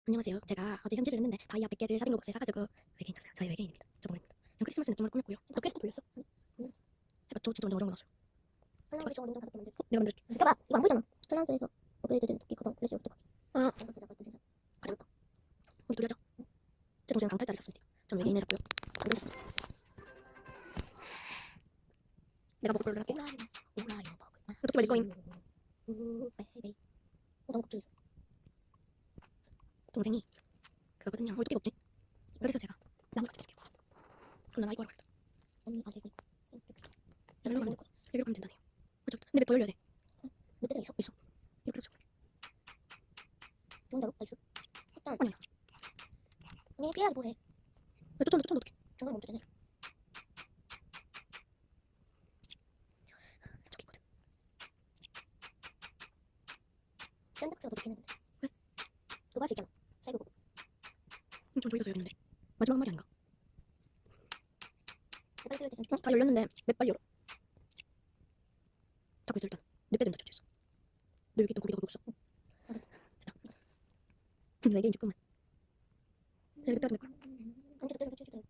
안녕하세요. 제가 어제 현질을 했는데 다이아 100개를 샤빙로봇에 사가지고 외계인 샀어요. 저희 외계인입니다. 저번입니다. 전 크리스마스 느낌으로 꾸몄고요. 너 퀘스트 돌렸어? 해봤죠? 진짜 완전 어려운 거 나왔어요. 할아버지 저거 농장 다섯 개 만들. 내가 만들게. 봐봐, 이거 안 보이잖아. 폴란드에서 업그레이드된 도끼 가방 플래시 어떡하지? 아, 이거 진짜 맛있는 세상. 가져올까? 우리 둘이 하자. 제 동생은 강탈자를 샀습니다. 전 외계인을 샀고요. 안 됐습니다. 내가 먹을 걸로 할게. 오라이어 버그. 어떻게 말릴 거임? 베이베이. 너무 걱정했어. 동생이 그거거든요. 어떻게 없지? 그래서 제가 나무 같은 게 있게요. 그럼 난 아이고 하러 가겠다. 언니 아래 이거. 여기로 가면 되고 여기로 가면 된다네요. 맞죠? 근데 왜 더 열려야 돼? 몇 대가 있어? 있어. 이렇게 해서 좋은다고? 나이스. 일단 아니야. 언니 피해야지 뭐해. 왜 쫓아온다 어떡해? 정말 멈춰주네. 저기 있거든. 샌드박스가 더 좋긴 했는데. 왜? 그거 할 수 있잖아. 세이브 보고. 좀 저기가 더 열렸는데 마지막 말이 아닌가? 빨리 세이브 됐으면 다 열렸는데 몇 빨리 열어? 닫고 있어 일단. 늑대들은 닫혀있어. 너 여기 있던 거기다 거기 없어. 됐다. 외계인 잠깐만. 야 늑대 같은 거. 언제 때려 쳐줄게.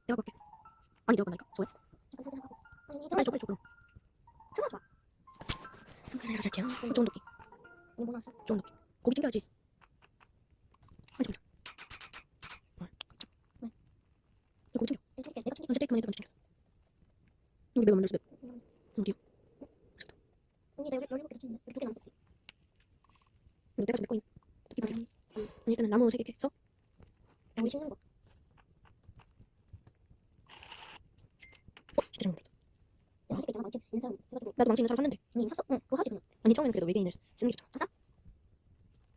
내가 갈게. 아니 내가 간다니까. 좋아요. 잠깐 생각하고. 아니 빨리 이거 줘 빨리 줘 그럼. 좋아 좋아. 내가 잘게요. 좋은 도끼. 언니 뭐 나왔어? 좋은 도끼. 고기 챙겨야지. 아니 잠깐. 왜? 너 고기 챙겨. 내가 챙길게. 내가 챙길게. 언제 테이크만 해도 먼저 챙겼어. 우리 맵 만들었어 맵. 어디요? 언니 내가 열일곱 개 줬는데 두개 남았어. 우리 내가 좀 내 거임. 도끼 말이야. 아니 일단은 나무 3개 써. 야 우리 심는 거. 진짜 잘 만들었다. 야 하지 있잖아. 망치 인상 해가지고. 나도 망치 있는 사람 샀는데. 언니 이거 샀어? 응. 그거 하지 그냥. 아니 처음에는 그래도 외계인을 쓰는 게 좋잖아.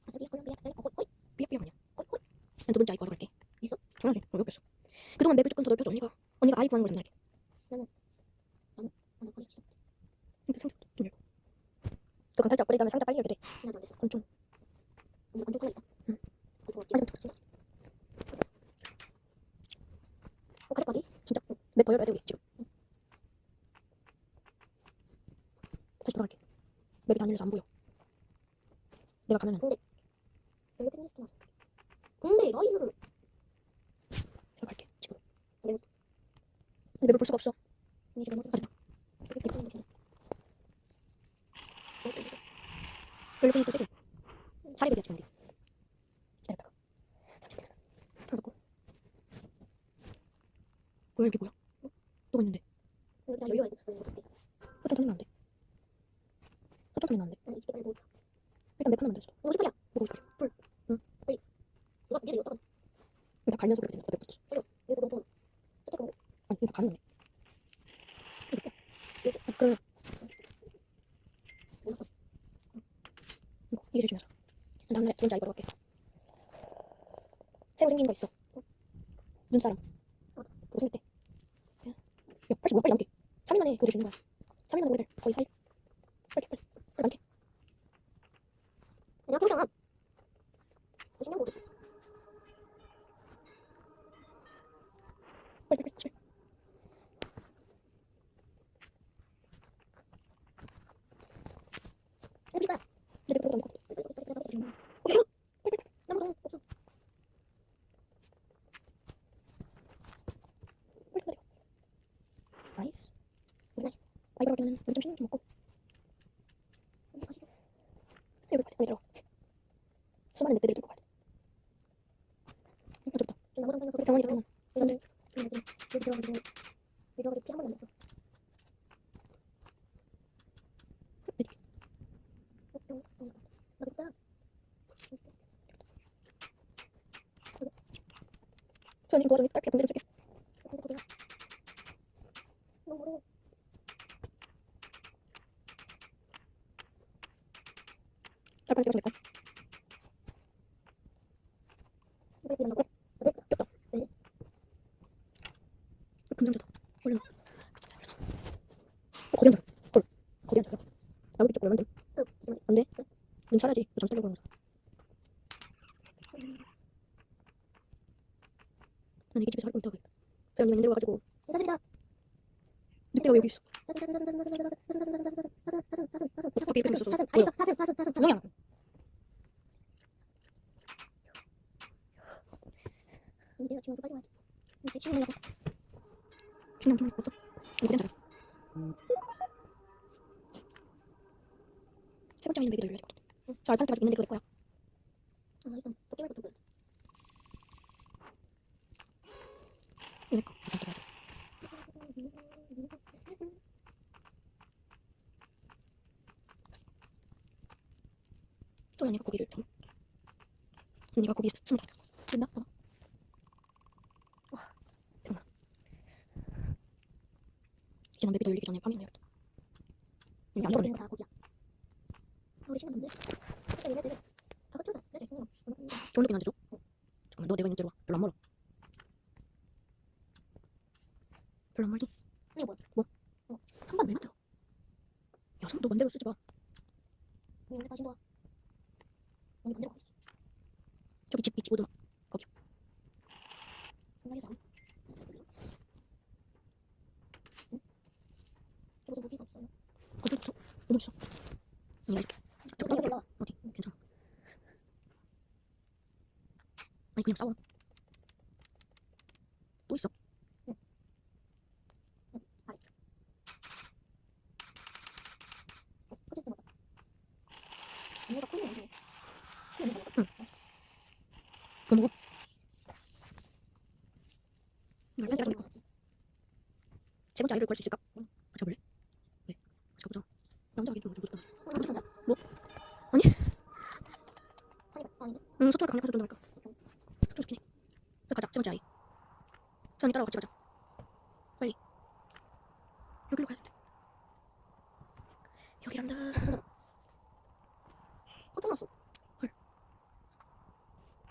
아싸 삐약 삐약 삐약. 호이. 삐약삐약 아니야. 호이 호이. 난 두 번째 아이 구하러 갈게. 있어? 당연하지. 어렵겠어. 그동안 맵을 조금 더 넓혀줘 언니가 아이 구하는 걸 전달할게. 하나 거기 있어. 근데 상자 좀 열고. 그 강탈자 업그레이드 하면 상자 빨리 열게 돼. 하나도 안 됐어. 그럼 좀. 언니 건조 끓여 있다. 응. 건조 아니 어디? 잠깐. 가져가기? 진짜 맵 더 열어야 돼 우리 지금. 다시 돌아갈게. 맵이 다 안 열려서 안 보여. 내가 가면은 근데 테니스 왔어. 근데 라이즈 제가 갈게 지금. 네. 맵을 볼 수가 없어. 언니 집에 아 됐다. 되게 큰 곳이네. 열려보니 또 세개. 사이버리아 지금 우리. 기다렸다가. 잠시만. 상 닫고. 뭐야 여기 뭐야? 뭐가 있는데? 여기 다 열려야 돼. 언니 어떻게? 설정 돌리면 안 돼. 설정 돌리면 안 돼. 언니 이렇게 빨리 뭐? 일단 맵 하나 만들었어. 이거 50발이야. 뭐가 있어? 불. 응. 빨리. 누가 얘를 여기다가 일단 갈면서 그렇게 되는 거야. 맵 붙였어. 이거 너무 좋아. 어떻게 아니 이거 가면 이렇게. 그 몰랐어. 이게 제일 중요하죠. 다음날 두 번째 아이 걸어 갈게. 새로 생긴 거 있어. 눈사람. 그거 생겼대. 야, 85야 빨리 남게. 3일 만에 그거 주는 거야. 3일 만에 우리들 거의 4일. 빨리 빨리 많게. 내가 평생 맛있는 거. 빨리 빨리. 어디 가? 내가 그거 먹고. 나무 너무 없어. 빨리 빨리. 나이스. 우리 나이스. 아이 걸어 가면 여기 좀 쉬는 좀 먹고. 여기 빨리 들어. 수많은 늑대들이 뚫고 가야 돼. 좋다. 좀 나무 좀 우리 병원이 병원. 여기 들어가지고 피 한 번도 안 났어. 나 됐다. 저는 도와줘. 딸피야 군대 좀 쓸게. 너무 어려워. 딸피한테 좀 낼까? 빨리 나가. 꼈다. 네. 금상자다. 얼른. 고대한자. 헐. 고대한자야. 나무기 쪽 보면 안 돼. 안 돼? 눈 차려야지. 너 잠수 타려고 그러는 거잖아. 난 이게 집에서 할 거 있다고 해. 저 언니가 내려와가지고 인사드립니다. 늑대가 왜 여기 있어? 사슴. 어떻게 여기 있어? 사슴. 뭐야? 사슴. 뭐야? 내가 지금 빨리 와야 돼. 이제 지금 내가 중량 좀 없어. 이거 괜찮아. 세 번째 아이는 매기도 열려야 될 것 같아. 저 알파한테 아직 있는데 그거 내 거야. 일단 또 깨물고 또 그. 이거 내 거. 일단 또 봐야 돼. 또 언니가 고기를 좀. 언니가 고기 숨을 다 됐나? 봐봐. 와, 잠깐만. 이제 난 매기도 열리기 전에 파밍 해야겠다. 여기 안 이거 돌아네. 다 고기야. 우리 시간 뭔데? 얘네들 다 같이 올라. 내가 지금 좋은 느낌 안 되죠? 잠깐만, 너 내가 있는 데로 와. 별로 안 멀어. 별로 안 멀지? 이거 뭐야? 뭐? 선반 왜 만들어? 야, 너 만대로 쓰지 마. 원래 다시 와. 오늘 반대로 가야지. 저기 집 있지, 오두막. 거기. 생각해서 안. 응? 저기서 무기가 없어요. 거기 있어. 오늘 있어. 내가 이렇게. 여기 올라와. 어디? 괜찮아. 아니, 그냥 싸워. 또 있어. 아래. 어쨌든 맞다. 얘네가 콜이 아니지. 얘네가 먹었어. 그거 먹어. 이걸 얘네가 빼자. 먹을 것 같지. 세 번째 아이를 구할 수 있을까? 같이 가볼래? 왜? 같이 가보자. 남자 아기 좀 어디 있다. 우리 천자. 뭐? 아니. 아니, 아닌데? 응, 서쪽으로 강력해서 된다니까. 서쪽 좋긴 해. 그래, 가자. 세 번째 아이. 저 언니 따라와 같이 가자. 빨리. 여기로 가야 돼. 여기란다. 어, 좀 났어.